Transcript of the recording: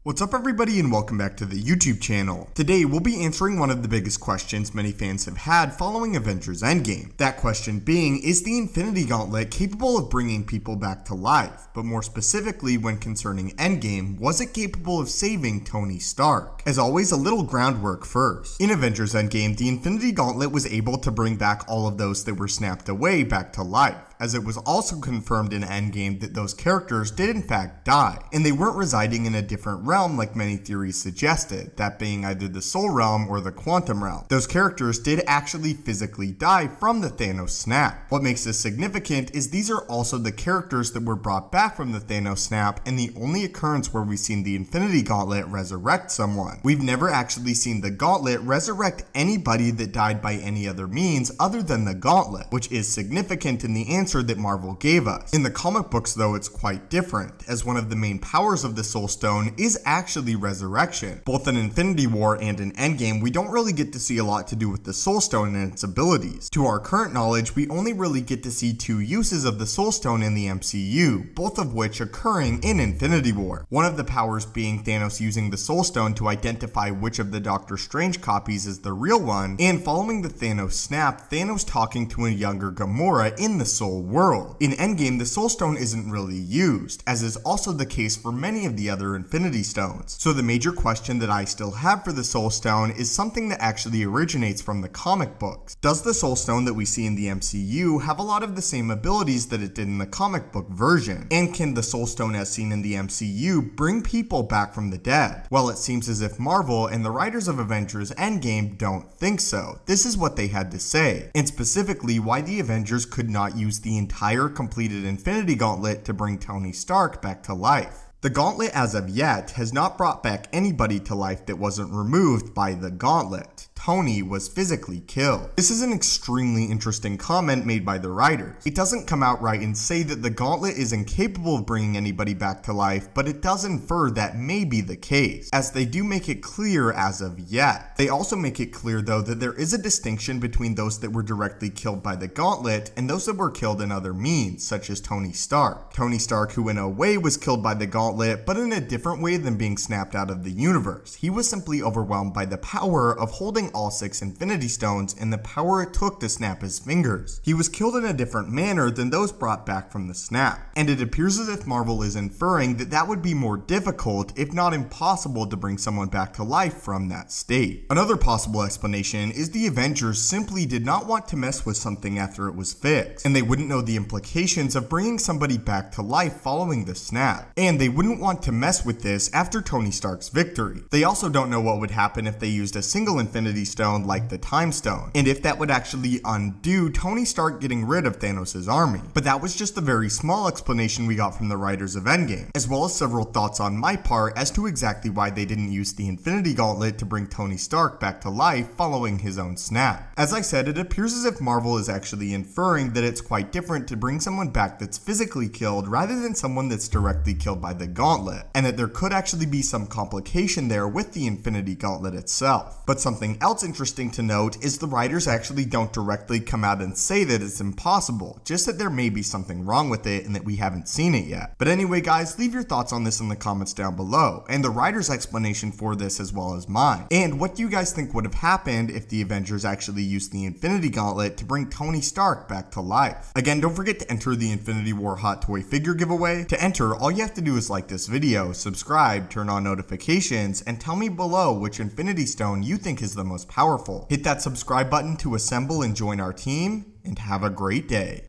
What's up everybody and welcome back to the YouTube channel. Today we'll be answering one of the biggest questions many fans have had following Avengers Endgame. That question being, is the Infinity Gauntlet capable of bringing people back to life? But more specifically when concerning Endgame, was it capable of saving Tony Stark? As always, a little groundwork first. In Avengers Endgame, the Infinity Gauntlet was able to bring back all of those that were snapped away back to life, as it was also confirmed in Endgame that those characters did in fact die, and they weren't residing in a different realm like many theories suggested, that being either the Soul Realm or the Quantum Realm. Those characters did actually physically die from the Thanos snap. What makes this significant is these are also the characters that were brought back from the Thanos snap, and the only occurrence where we've seen the Infinity Gauntlet resurrect someone. We've never actually seen the Gauntlet resurrect anybody that died by any other means other than the Gauntlet, which is significant in the answer that Marvel gave us. In the comic books though, it's quite different, as one of the main powers of the Soul Stone is actually resurrection. Both in Infinity War and in Endgame, we don't really get to see a lot to do with the Soul Stone and its abilities. To our current knowledge, we only really get to see two uses of the Soul Stone in the MCU, both of which occurring in Infinity War. One of the powers being Thanos using the Soul Stone to identify which of the Doctor Strange copies is the real one, and following the Thanos snap, Thanos talking to a younger Gamora in the Soul world. In Endgame, the Soul Stone isn't really used, as is also the case for many of the other Infinity Stones. So the major question that I still have for the Soul Stone is something that actually originates from the comic books. Does the Soul Stone that we see in the MCU have a lot of the same abilities that it did in the comic book version? And can the Soul Stone as seen in the MCU bring people back from the dead? Well, it seems as if Marvel and the writers of Avengers Endgame don't think so. This is what they had to say, and specifically why the Avengers could not use the entire completed Infinity Gauntlet to bring Tony Stark back to life. The Gauntlet as of yet has not brought back anybody to life that wasn't removed by the Gauntlet. Tony was physically killed. This is an extremely interesting comment made by the writers. It doesn't come outright and say that the Gauntlet is incapable of bringing anybody back to life, but it does infer that may be the case, as they do make it clear as of yet. They also make it clear though that there is a distinction between those that were directly killed by the Gauntlet and those that were killed in other means, such as Tony Stark. Tony Stark, who in a way was killed by the Gauntlet, but in a different way than being snapped out of the universe. He was simply overwhelmed by the power of holding all 6 Infinity Stones and the power it took to snap his fingers. He was killed in a different manner than those brought back from the snap, and it appears as if Marvel is inferring that that would be more difficult, if not impossible, to bring someone back to life from that state. Another possible explanation is the Avengers simply did not want to mess with something after it was fixed, and they wouldn't know the implications of bringing somebody back to life following the snap, and they wouldn't want to mess with this after Tony Stark's victory. They also don't know what would happen if they used a single Infinity Stone like the Time Stone, and if that would actually undo Tony Stark getting rid of Thanos' army. But that was just a very small explanation we got from the writers of Endgame, as well as several thoughts on my part as to exactly why they didn't use the Infinity Gauntlet to bring Tony Stark back to life following his own snap. As I said, it appears as if Marvel is actually inferring that it's quite different to bring someone back that's physically killed rather than someone that's directly killed by the Gauntlet, and that there could actually be some complication there with the Infinity Gauntlet itself. But something else interesting to note is the writers actually don't directly come out and say that it's impossible, just that there may be something wrong with it and that we haven't seen it yet. But anyway guys, leave your thoughts on this in the comments down below, and the writers' explanation for this as well as mine. And what do you guys think would have happened if the Avengers actually used the Infinity Gauntlet to bring Tony Stark back to life? Again, don't forget to enter the Infinity War Hot Toy figure giveaway. To enter, all you have to do is like this video, subscribe, turn on notifications, and tell me below which Infinity Stone you think is the most powerful. Hit that subscribe button to assemble and join our team, and have a great day.